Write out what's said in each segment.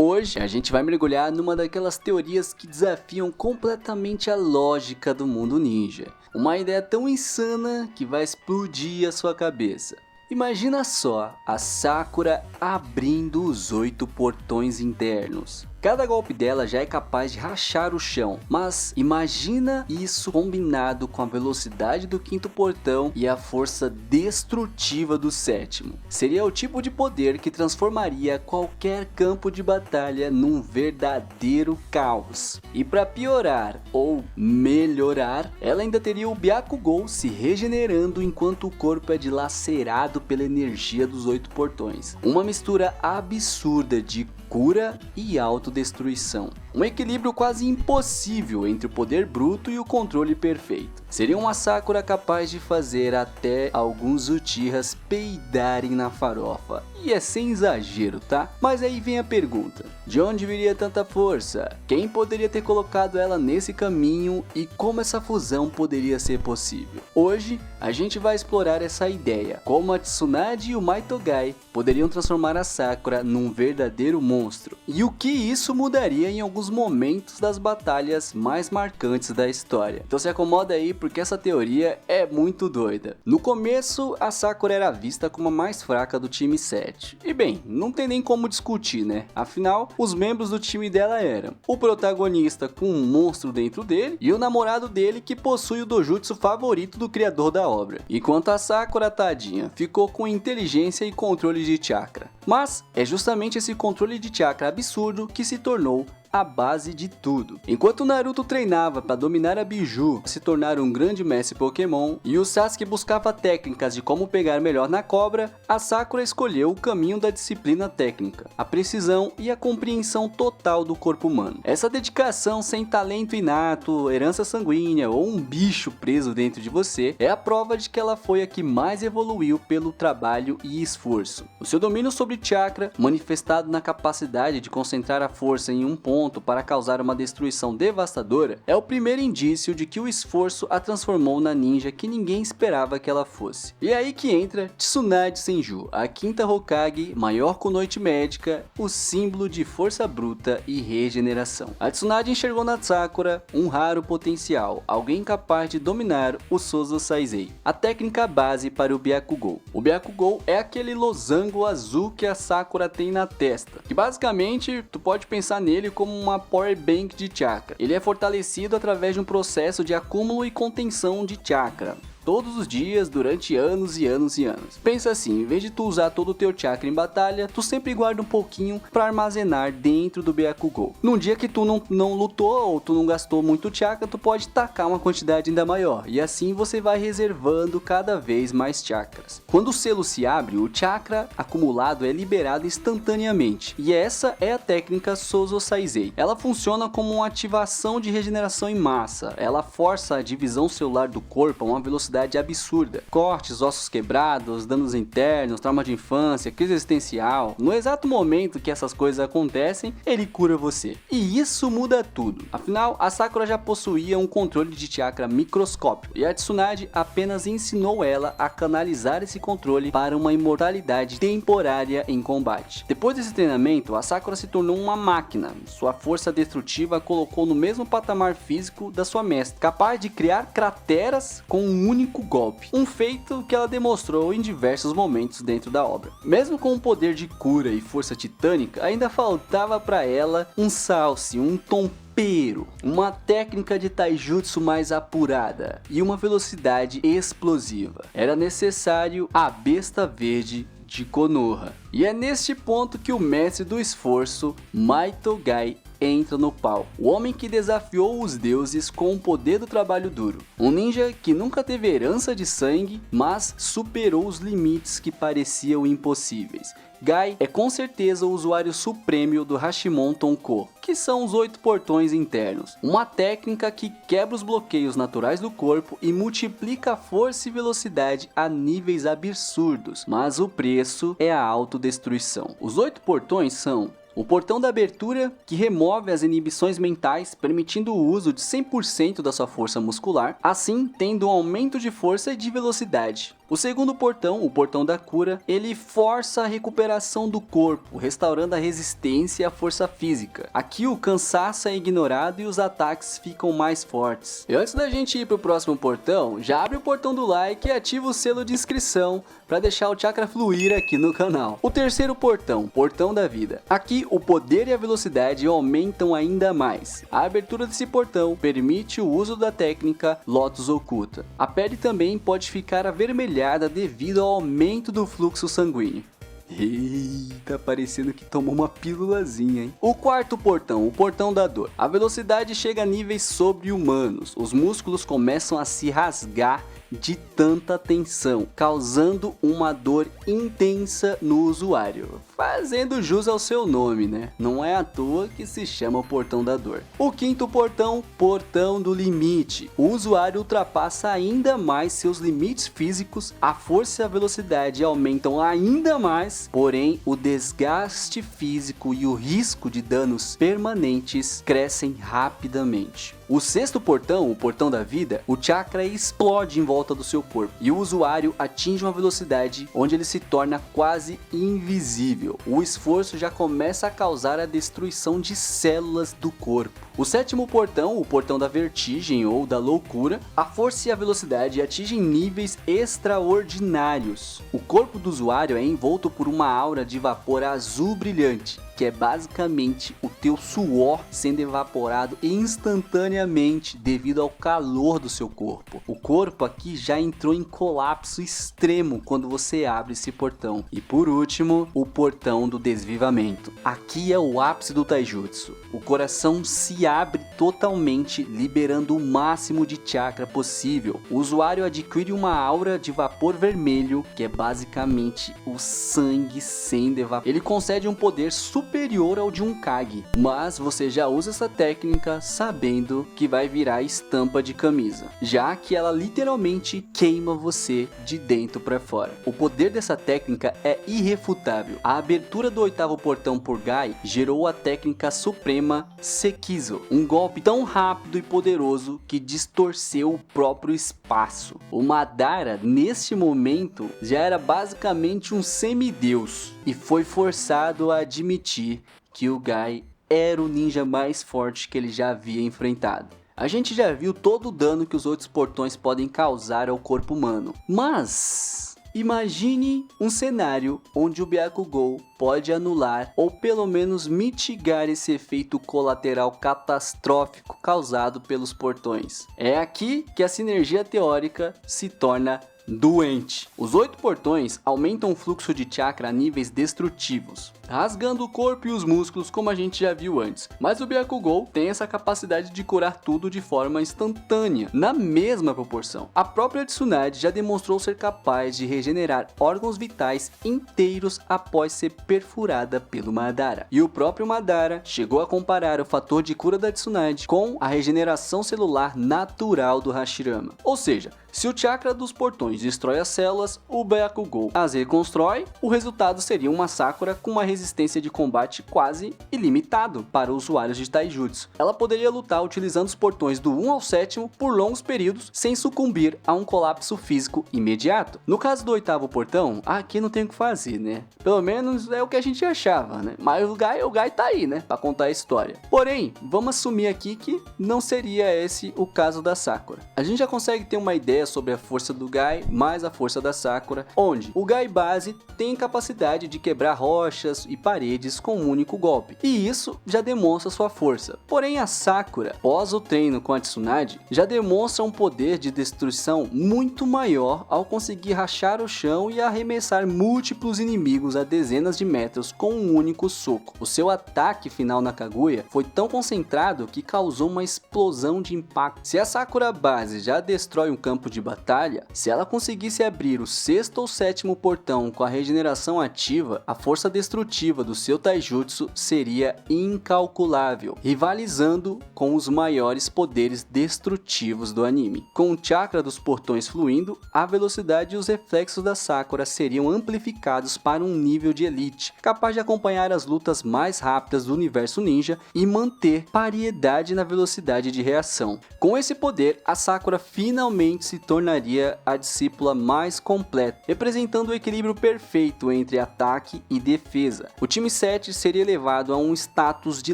Hoje a gente vai mergulhar numa daquelas teorias que desafiam completamente a lógica do mundo ninja. Uma ideia tão insana que vai explodir a sua cabeça. Imagina só a Sakura abrindo os 8 portões internos. Cada golpe dela já é capaz de rachar o chão, mas imagina isso combinado com a velocidade do 5º portão e a força destrutiva do 7º. Seria o tipo de poder que transformaria qualquer campo de batalha num verdadeiro caos. E para piorar ou melhorar, ela ainda teria o Byakugou se regenerando enquanto o corpo é dilacerado pela energia dos 8 portões. Uma mistura absurda de cura e autodestruição. Um equilíbrio quase impossível entre o poder bruto e o controle perfeito. Seria uma Sakura capaz de fazer até alguns Uchihas peidarem na farofa. E é sem exagero, tá? Mas aí vem a pergunta: de onde viria tanta força? Quem poderia ter colocado ela nesse caminho e como essa fusão poderia ser possível? Hoje a gente vai explorar essa ideia, como a Tsunade e o Maitogai poderiam transformar a Sakura num verdadeiro monstro, e o que isso mudaria em alguns momentos das batalhas mais marcantes da história. Então se acomoda aí, porque essa teoria é muito doida. No começo, a Sakura era vista como a mais fraca do time 7. E bem, não tem nem como discutir, né? Afinal, os membros do time dela eram o protagonista com um monstro dentro dele e o namorado dele que possui o dojutsu favorito do criador da obra. Enquanto a Sakura, tadinha, ficou com inteligência e controle de chakra. Mas é justamente esse controle de chakra absurdo que se tornou a base de tudo. Enquanto Naruto treinava para dominar a Biju, se tornar um grande mestre Pokémon, e o Sasuke buscava técnicas de como pegar melhor na cobra, a Sakura escolheu o caminho da disciplina técnica, a precisão e a compreensão total do corpo humano. Essa dedicação sem talento inato, herança sanguínea ou um bicho preso dentro de você é a prova de que ela foi a que mais evoluiu pelo trabalho e esforço. O seu domínio sobre chakra, manifestado na capacidade de concentrar a força em um ponto para causar uma destruição devastadora, é o primeiro indício de que o esforço a transformou na ninja que ninguém esperava que ela fosse. E é aí que entra Tsunade Senju, a 5ª Hokage, maior kunoichi médica, o símbolo de força bruta e regeneração. A Tsunade enxergou na Sakura um raro potencial, alguém capaz de dominar o Sozo Saizei, a técnica base para o Byakugou. O Byakugou é aquele losango azul que a Sakura tem na testa, que basicamente tu pode pensar nele como uma power bank de chakra. Ele é fortalecido através de um processo de acúmulo e contenção de chakra todos os dias, durante anos e anos e anos. Pensa assim, em vez de tu usar todo o teu chakra em batalha, tu sempre guarda um pouquinho para armazenar dentro do Byakugou. Num dia que tu não lutou ou tu não gastou muito chakra, tu pode tacar uma quantidade ainda maior, e assim você vai reservando cada vez mais chakras. Quando o selo se abre, o chakra acumulado é liberado instantaneamente, e essa é a técnica Sozo Saizei. Ela funciona como uma ativação de regeneração em massa. Ela força a divisão celular do corpo a uma velocidade absurda. Cortes, ossos quebrados, danos internos, trauma de infância, crise existencial. No exato momento que essas coisas acontecem, ele cura você. E isso muda tudo. Afinal, a Sakura já possuía um controle de chakra microscópico, e a Tsunade apenas ensinou ela a canalizar esse controle para uma imortalidade temporária em combate. Depois desse treinamento, a Sakura se tornou uma máquina. Sua força destrutiva a colocou no mesmo patamar físico da sua mestra, capaz de criar crateras com um único golpe, um feito que ela demonstrou em diversos momentos dentro da obra. Mesmo com o poder de cura e força titânica, ainda faltava para ela um salse, um tompeiro, uma técnica de taijutsu mais apurada e uma velocidade explosiva. Era necessário a besta verde de Konoha. E é neste ponto que o mestre do esforço, Maitogai, entra no palco. O homem que desafiou os deuses com o poder do trabalho duro. Um ninja que nunca teve herança de sangue, mas superou os limites que pareciam impossíveis. Gai é com certeza o usuário supremo do Hashimon Tonko, que são os 8 portões internos. Uma técnica que quebra os bloqueios naturais do corpo e multiplica a força e velocidade a níveis absurdos, mas o preço é a autodestruição. Os 8 portões são o portão da abertura, que remove as inibições mentais, permitindo o uso de 100% da sua força muscular, assim tendo um aumento de força e de velocidade. O segundo portão, o portão da cura, ele força a recuperação do corpo, restaurando a resistência e a força física. Aqui o cansaço é ignorado e os ataques ficam mais fortes. E antes da gente ir pro próximo portão, já abre o portão do like e ativa o selo de inscrição para deixar o chakra fluir aqui no canal. O terceiro portão, portão da vida. Aqui o poder e a velocidade aumentam ainda mais. A abertura desse portão permite o uso da técnica Lotus Oculta. A pele também pode ficar avermelhada devido ao aumento do fluxo sanguíneo. Eita, parecendo que tomou uma pílulazinha, hein? O quarto portão, o portão da dor. A velocidade chega a níveis sobre-humanos. Os músculos começam a se rasgar de tanta tensão, causando uma dor intensa no usuário. Fazendo jus ao seu nome, né? Não é à toa que se chama o portão da dor. O quinto portão, portão do limite. O usuário ultrapassa ainda mais seus limites físicos, a força e a velocidade aumentam ainda mais, porém o desgaste físico e o risco de danos permanentes crescem rapidamente. O sexto portão, o portão da vida, o chakra explode em volta do seu corpo e o usuário atinge uma velocidade onde ele se torna quase invisível. O esforço já começa a causar a destruição de células do corpo. O sétimo portão, o portão da vertigem ou da loucura, a força e a velocidade atingem níveis extraordinários. O corpo do usuário é envolto por uma aura de vapor azul brilhante, que é basicamente o teu suor sendo evaporado instantaneamente devido ao calor do seu corpo. O corpo aqui já entrou em colapso extremo quando você abre esse portão. E por último, o portão do desvivamento. Aqui é o ápice do taijutsu. O coração se abre totalmente, liberando o máximo de chakra possível. O usuário adquire uma aura de vapor vermelho, que é basicamente o sangue sendo evaporado. Ele concede um poder superior ao de um Kage, mas você já usa essa técnica sabendo que vai virar estampa de camisa, já que ela literalmente queima você de dentro para fora. O poder dessa técnica é irrefutável. A abertura do oitavo portão por Gai gerou a técnica suprema Sekizo, um golpe tão rápido e poderoso que distorceu o próprio espaço. O Madara, neste momento, já era basicamente um semideus e foi forçado a admitir que o Gai era o ninja mais forte que ele já havia enfrentado. A gente já viu todo o dano que os outros portões podem causar ao corpo humano, mas imagine um cenário onde o Byakugou pode anular ou pelo menos mitigar esse efeito colateral catastrófico causado pelos portões. É aqui que a sinergia teórica se torna doente. Os 8 portões aumentam o fluxo de chakra a níveis destrutivos, rasgando o corpo e os músculos como a gente já viu antes. Mas o Byakugou tem essa capacidade de curar tudo de forma instantânea, na mesma proporção. A própria Tsunade já demonstrou ser capaz de regenerar órgãos vitais inteiros após ser perfurada pelo Madara. E o próprio Madara chegou a comparar o fator de cura da Tsunade com a regeneração celular natural do Hashirama. Ou seja, se o chakra dos portões destrói as células, o Byakugou as reconstrói, o resultado seria uma Sakura com uma resistência de combate quase ilimitado para usuários de taijutsu. Ela poderia lutar utilizando os portões do 1 ao 7º por longos períodos sem sucumbir a um colapso físico imediato. No caso do 8º portão, aqui não tem o que fazer, né? Pelo menos é o que a gente achava, né? Mas o Gai tá aí, né? Pra contar a história. Porém, vamos assumir aqui que não seria esse o caso da Sakura. A gente já consegue ter uma ideia sobre a força do Gai mais a força da Sakura, onde o Gai base tem capacidade de quebrar rochas e paredes com um único golpe, e isso já demonstra sua força. Porém, a Sakura, após o treino com a Tsunade, já demonstra um poder de destruição muito maior ao conseguir rachar o chão e arremessar múltiplos inimigos a dezenas de metros com um único soco. O seu ataque final na Kaguya foi tão concentrado que causou uma explosão de impacto. Se a Sakura base já destrói um campo de batalha, se ela conseguisse abrir o 6º ou 7º portão com a regeneração ativa, a força destrutiva do seu taijutsu seria incalculável, rivalizando com os maiores poderes destrutivos do anime. Com o chakra dos portões fluindo, a velocidade e os reflexos da Sakura seriam amplificados para um nível de elite, capaz de acompanhar as lutas mais rápidas do universo ninja e manter paridade na velocidade de reação. Com esse poder, a Sakura finalmente se se tornaria a discípula mais completa, representando o equilíbrio perfeito entre ataque e defesa. O time 7 seria elevado a um status de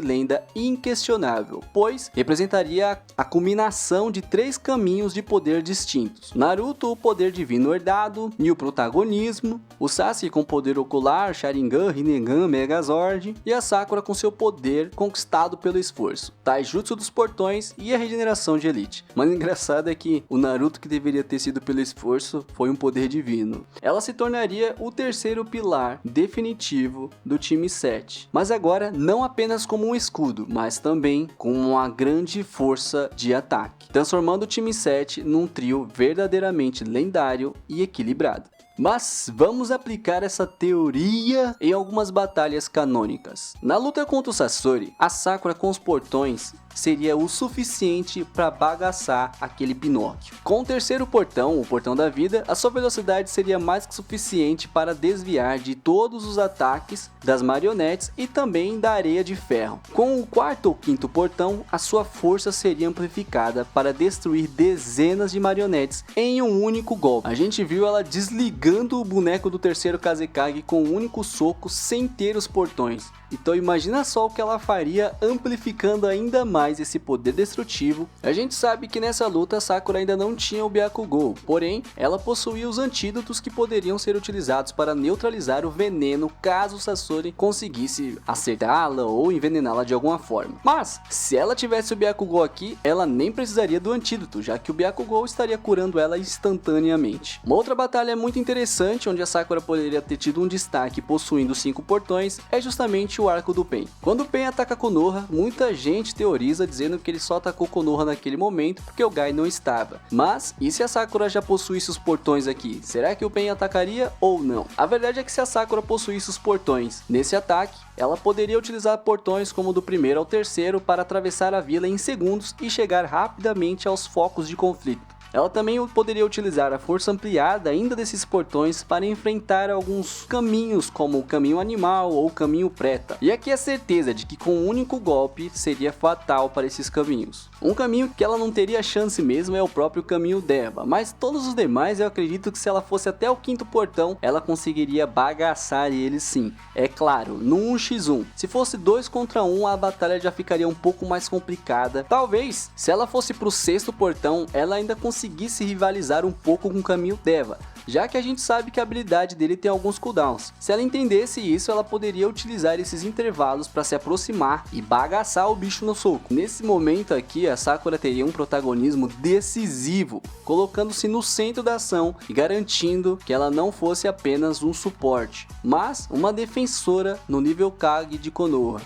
lenda inquestionável, pois representaria a culminação de 3 caminhos de poder distintos: Naruto, o poder divino herdado e o protagonismo, o Sasuke com poder ocular, Sharingan, Rinnegan, Megazord, e a Sakura com seu poder conquistado pelo esforço, Taijutsu dos portões e a regeneração de elite. Mas o engraçado é que o Naruto, que deveria ter sido pelo esforço, foi um poder divino. Ela se tornaria o terceiro pilar definitivo do time 7, mas agora não apenas como um escudo, mas também como uma grande força de ataque, transformando o time 7 num trio verdadeiramente lendário e equilibrado. Mas vamos aplicar essa teoria em algumas batalhas canônicas. Na luta contra o Sasori, a Sakura com os portões seria o suficiente para bagaçar aquele Pinóquio. Com o terceiro portão, o portão da vida, a sua velocidade seria mais que suficiente para desviar de todos os ataques das marionetes e também da areia de ferro. Com o quarto ou quinto portão, a sua força seria amplificada para destruir dezenas de marionetes em um único golpe. A gente viu ela desligando o boneco do terceiro Kazekage com um único soco sem ter os portões. Então imagina só o que ela faria amplificando ainda mais esse poder destrutivo. A gente sabe que nessa luta a Sakura ainda não tinha o Byakugou, porém ela possuía os antídotos que poderiam ser utilizados para neutralizar o veneno caso o Sasori conseguisse acertá-la ou envenená-la de alguma forma. Mas se ela tivesse o Byakugou aqui, ela nem precisaria do antídoto, já que o Byakugou estaria curando ela instantaneamente. Uma outra batalha muito interessante, onde a Sakura poderia ter tido um destaque possuindo 5 portões, é justamente o arco do Pain. Quando o Pain ataca Konoha, muita gente teoriza dizendo que ele só atacou Konoha naquele momento porque o Gai não estava. Mas e se a Sakura já possuísse os portões aqui? Será que o Pain atacaria ou não? A verdade é que se a Sakura possuísse os portões nesse ataque, ela poderia utilizar portões como o do primeiro ao terceiro para atravessar a vila em segundos e chegar rapidamente aos focos de conflito. Ela também poderia utilizar a força ampliada ainda desses portões para enfrentar alguns caminhos, como o caminho animal ou o caminho preta. E aqui a certeza de que com um único golpe seria fatal para esses caminhos. Um caminho que ela não teria chance mesmo é o próprio caminho Deva, mas todos os demais eu acredito que se ela fosse até o quinto portão, ela conseguiria bagaçar eles sim. É claro, no 1x1. Se fosse 2 contra 1, a batalha já ficaria um pouco mais complicada. Talvez, se ela fosse para o sexto portão, ela ainda conseguisse rivalizar um pouco com o caminho Deva, já que a gente sabe que a habilidade dele tem alguns cooldowns. Se ela entendesse isso, ela poderia utilizar esses intervalos para se aproximar e bagaçar o bicho no soco. Nesse momento aqui, a Sakura teria um protagonismo decisivo, colocando-se no centro da ação e garantindo que ela não fosse apenas um suporte, mas uma defensora no nível Kage de Konoha.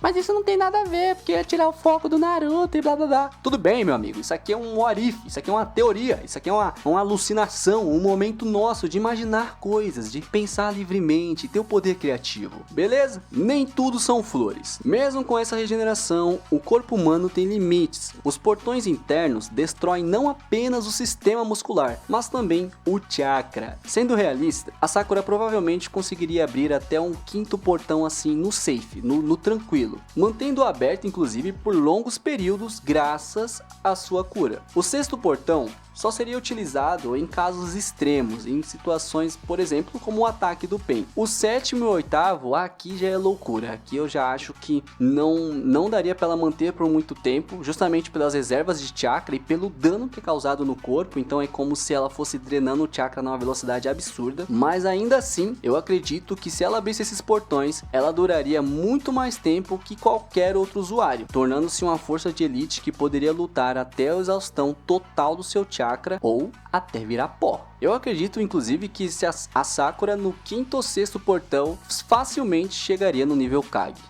Mas isso não tem nada a ver, porque ia tirar o foco do Naruto e blá blá blá. Tudo bem, meu amigo, isso aqui é um what if, isso aqui é uma teoria, isso aqui é uma alucinação, um momento nosso de imaginar coisas, de pensar livremente, ter o poder criativo, beleza? Nem tudo são flores. Mesmo com essa regeneração, o corpo humano tem limites. Os portões internos destroem não apenas o sistema muscular, mas também o chakra. Sendo realista, a Sakura provavelmente conseguiria abrir até um quinto portão assim no safe, no tranquilo, mantendo-o aberto inclusive por longos períodos graças à sua cura. O sexto portão só seria utilizado em casos extremos, em situações, por exemplo, como o ataque do Pain. O sétimo e o oitavo, aqui já é loucura. Aqui eu já acho que não daria para ela manter por muito tempo, justamente pelas reservas de chakra e pelo dano que é causado no corpo. Então é como se ela fosse drenando o chakra numa velocidade absurda. Mas ainda assim, eu acredito que se ela abrisse esses portões, ela duraria muito mais tempo que qualquer outro usuário, tornando-se uma força de elite que poderia lutar até a exaustão total do seu chakra ou até virar pó. Eu acredito inclusive que se a Sakura no quinto ou sexto portão facilmente chegaria no nível Kage.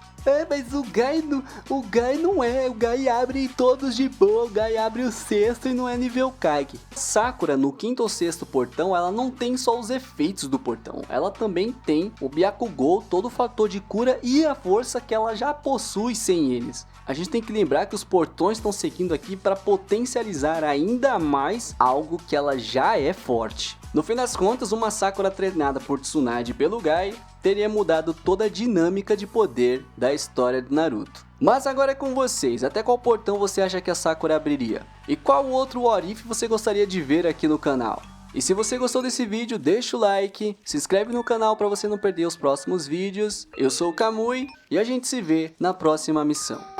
Mas o Gai não é, o Gai abre todos de boa, o Gai abre o sexto e não é nível Kage. Sakura no quinto ou sexto portão, ela não tem só os efeitos do portão, ela também tem o Byakugou, todo o fator de cura e a força que ela já possui sem eles. A gente tem que lembrar que os portões estão seguindo aqui para potencializar ainda mais algo que ela já é forte. No fim das contas, uma Sakura treinada por Tsunade e pelo Gai teria mudado toda a dinâmica de poder da história do Naruto. Mas agora é com vocês, até qual portão você acha que a Sakura abriria? E qual outro what if você gostaria de ver aqui no canal? E se você gostou desse vídeo, deixa o like, se inscreve no canal para você não perder os próximos vídeos. Eu sou o Kamui e a gente se vê na próxima missão.